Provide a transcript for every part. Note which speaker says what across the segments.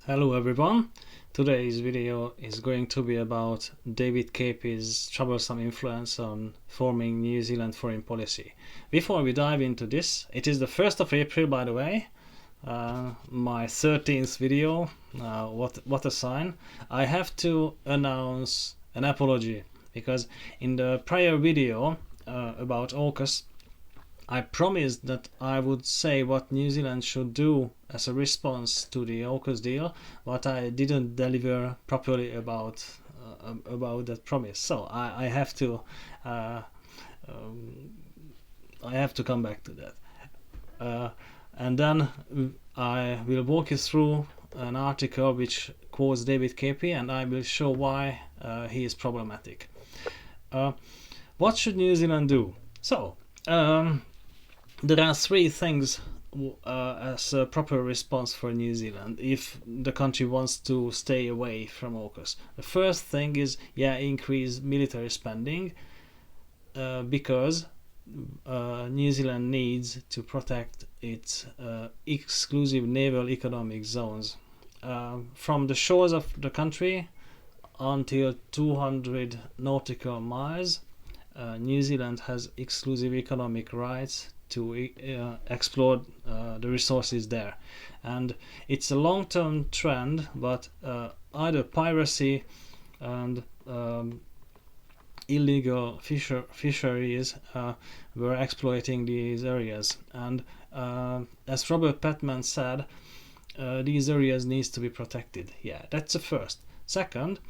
Speaker 1: Hello everyone, today's video is going to be about David Capie's troublesome influence on forming New Zealand foreign policy. Before we dive into this, it is the 1st of April by the way, my 13th video, what a sign. I have to announce an apology because in the prior video about AUKUS I promised that I would say what New Zealand should do as a response to the AUKUS deal, but I didn't deliver properly about that promise. So I have to come back to that, and then I will walk you through an article which quotes David Capie, and I will show why he is problematic. What should New Zealand do? So. There are three things as a proper response for New Zealand if the country wants to stay away from AUKUS. The first thing is, increase military spending because New Zealand needs to protect its exclusive naval economic zones from the shores of the country until 200 nautical miles. New Zealand has exclusive economic rights to explore the resources there, and it's a long-term trend, but either piracy and illegal fisheries were exploiting these areas, and as Robert Patman said, these areas needs to be protected. That's the first. Second,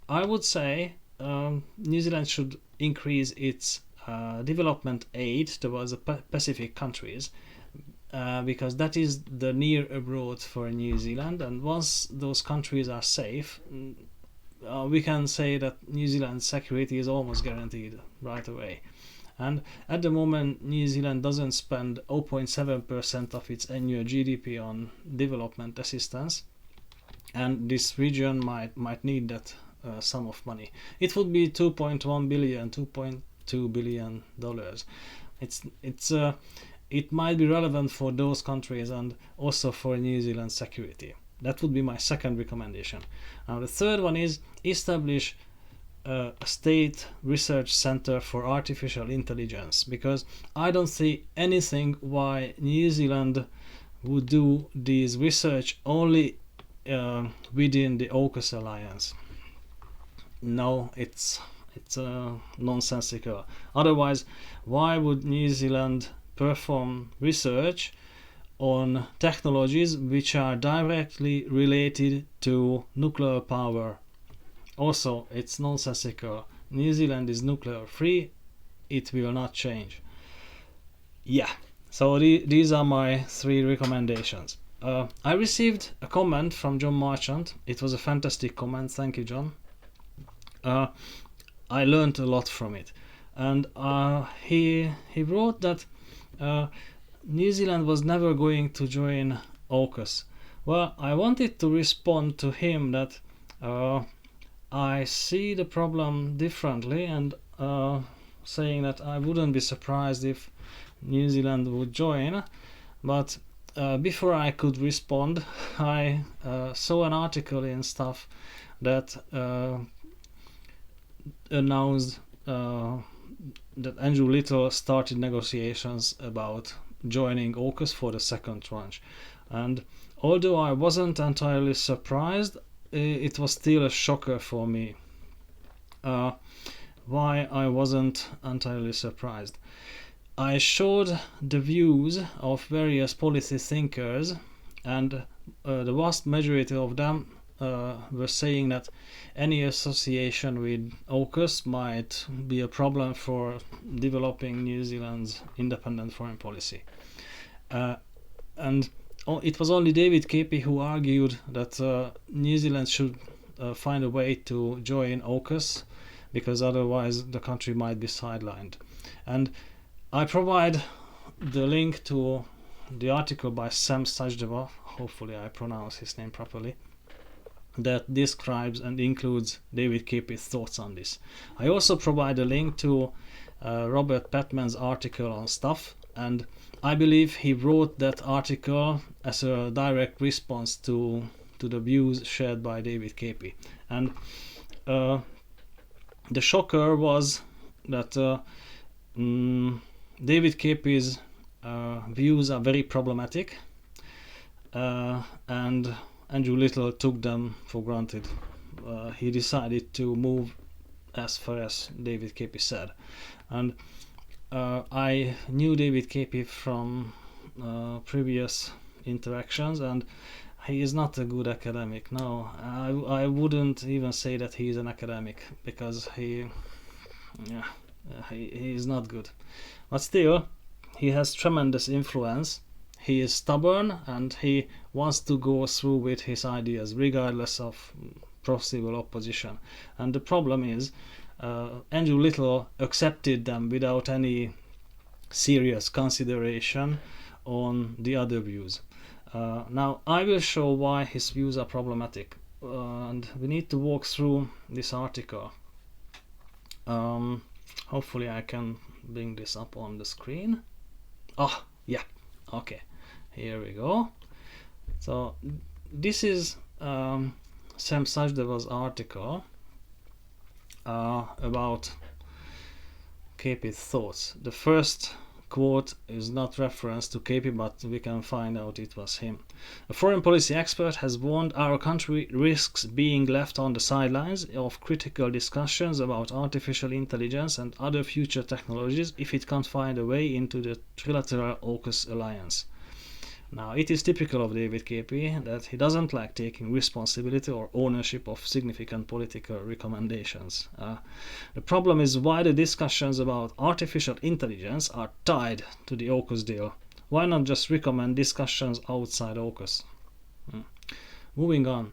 Speaker 1: I would say New Zealand should increase its development aid towards the Pacific countries because that is the near abroad for New Zealand, and once those countries are safe, we can say that New Zealand's security is almost guaranteed right away. And at the moment New Zealand doesn't spend 0.7% of its annual GDP on development assistance, and this region might need that sum of money. It would be 2.1 billion, 2.2 billion dollars. It might be relevant for those countries and also for New Zealand's security. That would be my second recommendation. Now the third one is establish a state research center for artificial intelligence, because I don't see anything why New Zealand would do this research only within the AUKUS alliance. No, it's nonsensical. Otherwise, why would New Zealand perform research on technologies which are directly related to nuclear power? Also, it's nonsensical. New Zealand is nuclear free. It will not change. So these are my three recommendations. I received a comment from John Marchant. It was a fantastic comment. Thank you, John. I learned a lot from it, and he wrote that New Zealand was never going to join AUKUS. Well, I wanted to respond to him that I see the problem differently, and saying that I wouldn't be surprised if New Zealand would join, but before I could respond, I saw an article in Stuff that announced that Andrew Little started negotiations about joining AUKUS for the second tranche, and although I wasn't entirely surprised, it was still a shocker for me. Why I wasn't entirely surprised? I showed the views of various policy thinkers, and the vast majority of them were saying that any association with AUKUS might be a problem for developing New Zealand's independent foreign policy. And it was only David Capie who argued that New Zealand should find a way to join AUKUS, because otherwise the country might be sidelined. And I provide the link to the article by Sachdeva, hopefully I pronounce his name properly, that describes and includes David Capie's thoughts on this. I also provide a link to Robert Patman's article on Stuff, and I believe he wrote that article as a direct response to to the views shared by David Capie. And the shocker was that David Capie's views are very problematic, and Andrew Little took them for granted. He decided to move as far as David Capie said. And I knew David Capie from previous interactions, and he is not a good academic. No, I wouldn't even say that he is an academic, because he is not good. But still, he has tremendous influence. He is stubborn, and he wants to go through with his ideas regardless of possible opposition. And the problem is, Andrew Little accepted them without any serious consideration on the other views. Now I will show why his views are problematic, and we need to walk through this article. Hopefully I can bring this up on the screen. Oh yeah, okay, here we go. So this is Sam Sachdeva's article about Capie's thoughts. The first quote is not reference to Capie, but we can find out it was him. A foreign policy expert has warned our country risks being left on the sidelines of critical discussions about artificial intelligence and other future technologies if it can't find a way into the trilateral AUKUS alliance. Now, it is typical of David Capie that he doesn't like taking responsibility or ownership of significant political recommendations. The problem is why the discussions about artificial intelligence are tied to the AUKUS deal. Why not just recommend discussions outside AUKUS? Moving on.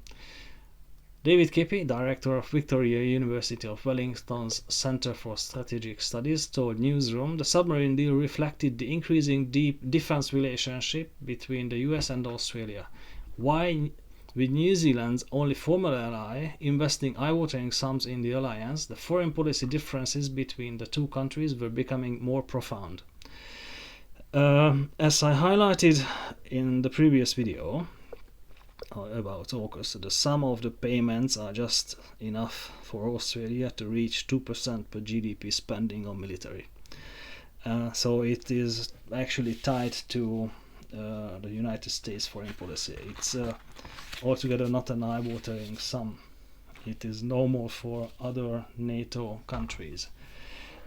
Speaker 1: David Capie, director of Victoria University of Wellington's Centre for Strategic Studies, told Newsroom the submarine deal reflected the increasing deep defence relationship between the US and Australia. Why, with New Zealand's only former ally investing eye-watering sums in the alliance, the foreign policy differences between the two countries were becoming more profound. As I highlighted in the previous video about AUKUS, the sum of the payments are just enough for Australia to reach 2% per GDP spending on military. So it is actually tied to the United States foreign policy. It's altogether not an eye-watering sum. It is normal for other NATO countries.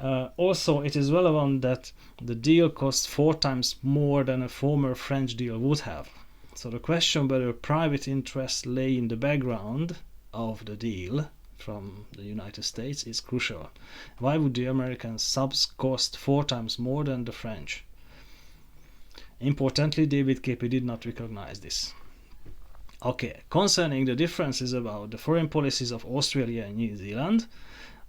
Speaker 1: Also, it is relevant that the deal costs 4 times more than a former French deal would have. So the question whether private interests lay in the background of the deal from the United States is crucial. Why would the American subs cost 4 times more than the French? Importantly, David Capie did not recognize this. Okay, concerning the differences about the foreign policies of Australia and New Zealand,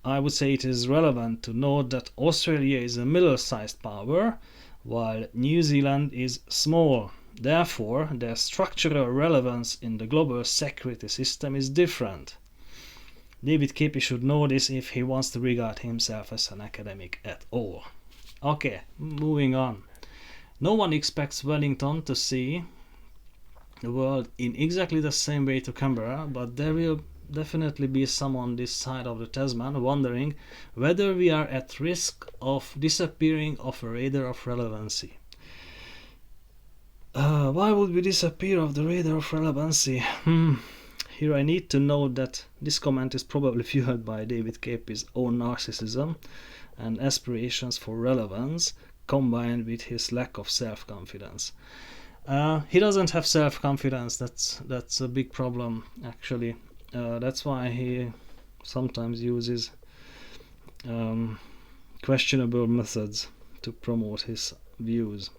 Speaker 1: I would say it is relevant to note that Australia is a middle-sized power, while New Zealand is small. Therefore, their structural relevance in the global security system is different. David Capie should know this if he wants to regard himself as an academic at all. Okay, moving on. No one expects Wellington to see the world in exactly the same way to Canberra, but there will definitely be some on this side of the Tasman wondering whether we are at risk of disappearing off a radar of relevancy. Why would we disappear off the radar of relevancy? Here I need to note that this comment is probably fueled by David Capie's own narcissism and aspirations for relevance, combined with his lack of self-confidence. He doesn't have self-confidence. That's a big problem, actually. That's why he sometimes uses questionable methods to promote his views.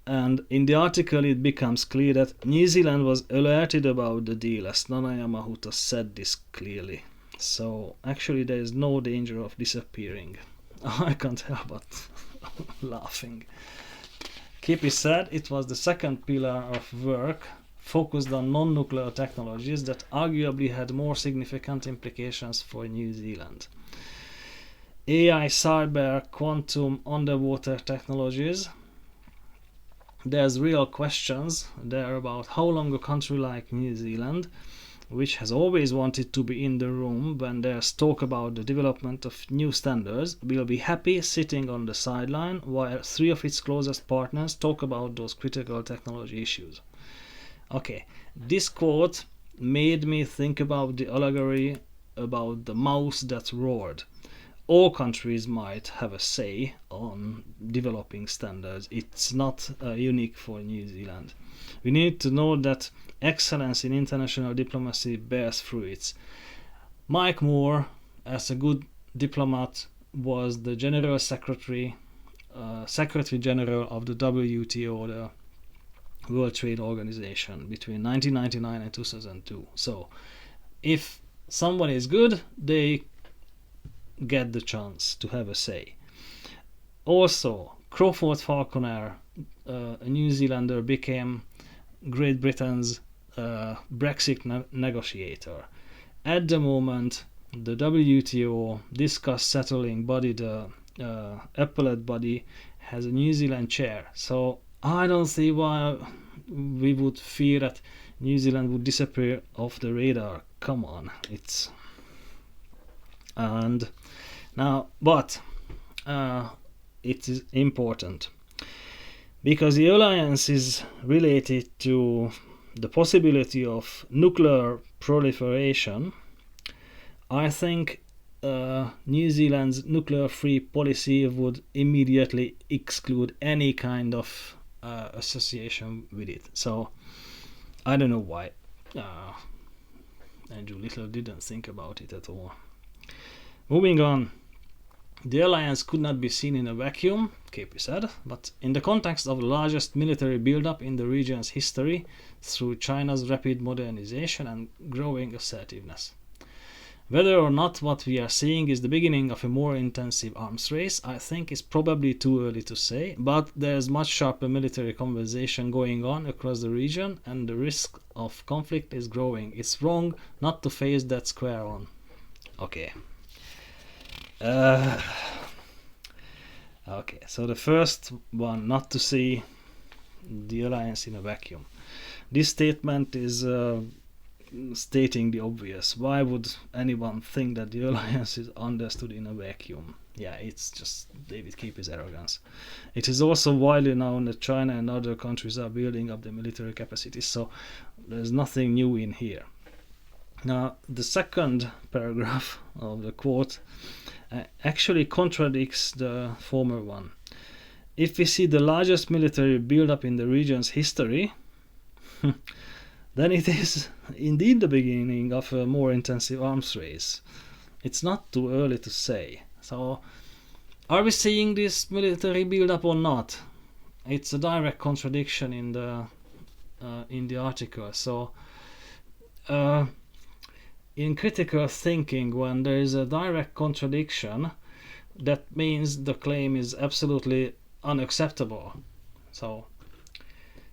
Speaker 1: And in the article it becomes clear that New Zealand was alerted about the deal, as Nana Yamamoto said this clearly. So actually there is no danger of disappearing. I can't help but laughing. Capie said it was the second pillar of work focused on non-nuclear technologies that arguably had more significant implications for New Zealand. AI, cyber, quantum, underwater technologies. there's real questions there about how long a country like New Zealand, which has always wanted to be in the room when there's talk about the development of new standards, will be happy sitting on the sideline while three of its closest partners talk about those critical technology issues. Okay, this quote made me think about the allegory about the mouse that roared. All countries might have a say on developing standards. It's not unique for New Zealand. We need to know that excellence in international diplomacy bears fruits. Mike Moore, as a good diplomat, was the General Secretary General of the WTO, the World Trade Organization, between 1999 and 2002. So, if someone is good, they get the chance to have a say. Also, Crawford Falconer, a New Zealander, became Great Britain's Brexit negotiator. At the moment, the WTO discussed settling body, the appellate body, has a New Zealand chair. So I don't see why we would fear that New Zealand would disappear off the radar. Come on, it's... And now, but it is important because the alliance is related to the possibility of nuclear proliferation. I think New Zealand's nuclear-free policy would immediately exclude any kind of association with it. So I don't know why Andrew Little didn't think about it at all. Moving on, the alliance could not be seen in a vacuum, Capie said, but in the context of the largest military build-up in the region's history through China's rapid modernization and growing assertiveness. Whether or not what we are seeing is the beginning of a more intensive arms race, I think is probably too early to say, but there's much sharper military conversation going on across the region and the risk of conflict is growing. It's wrong not to face that square on. Okay. Okay, so the first one, not to see the alliance in a vacuum. This statement is stating the obvious. Why would anyone think that the alliance is understood in a vacuum? Yeah, it's just David Capie's arrogance. It is also widely known that China and other countries are building up their military capacities, so there's nothing new in here. Now, the second paragraph of the quote actually contradicts the former one. If we see the largest military build-up in the region's history, then it is indeed the beginning of a more intensive arms race. It's not too early to say. So, are we seeing this military build-up or not? It's a direct contradiction in the article. So, in critical thinking, when there is a direct contradiction, that means the claim is absolutely unacceptable. So,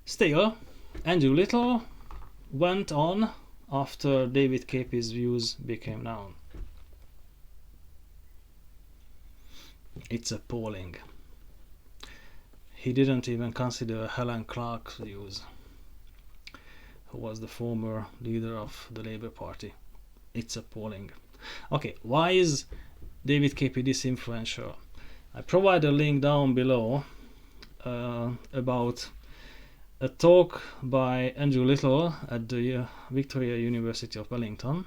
Speaker 1: still, Andrew Little went on after David Capie's views became known. It's appalling. He didn't even consider Helen Clark's views, who was the former leader of the Labour Party. It's appalling. Okay, why is David Capie this influential? I provide a link down below about a talk by Andrew Little at the Victoria University of Wellington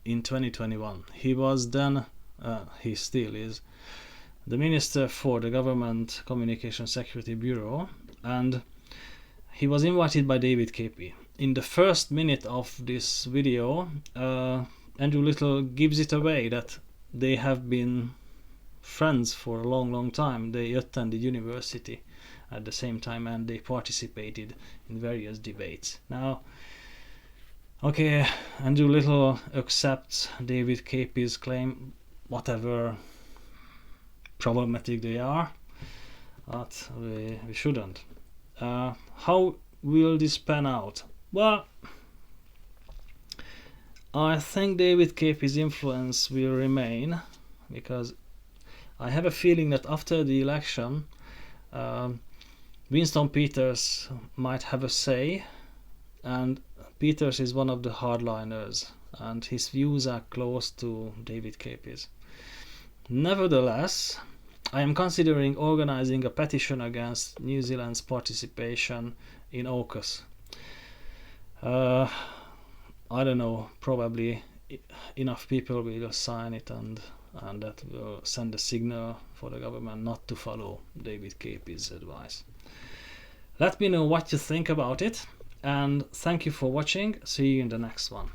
Speaker 1: in 2021. He was then, he still is, the Minister for the Government Communication Security Bureau, and he was invited by David Capie. In the first minute of this video, Andrew Little gives it away that they have been friends for a long time. They attended university at the same time and they participated in various debates. Now, okay, Andrew Little accepts David Capie's claim, whatever problematic they are, but we shouldn't. How will this pan out? Well, I think David Capie's influence will remain, because I have a feeling that after the election Winston Peters might have a say, and Peters is one of the hardliners, and his views are close to David Capie's. Nevertheless, I am considering organizing a petition against New Zealand's participation in AUKUS. I don't know, probably enough people will sign it, and that will send a signal for the government not to follow David Capie's advice. Let me know what you think about it, and thank you for watching. See you in the next one.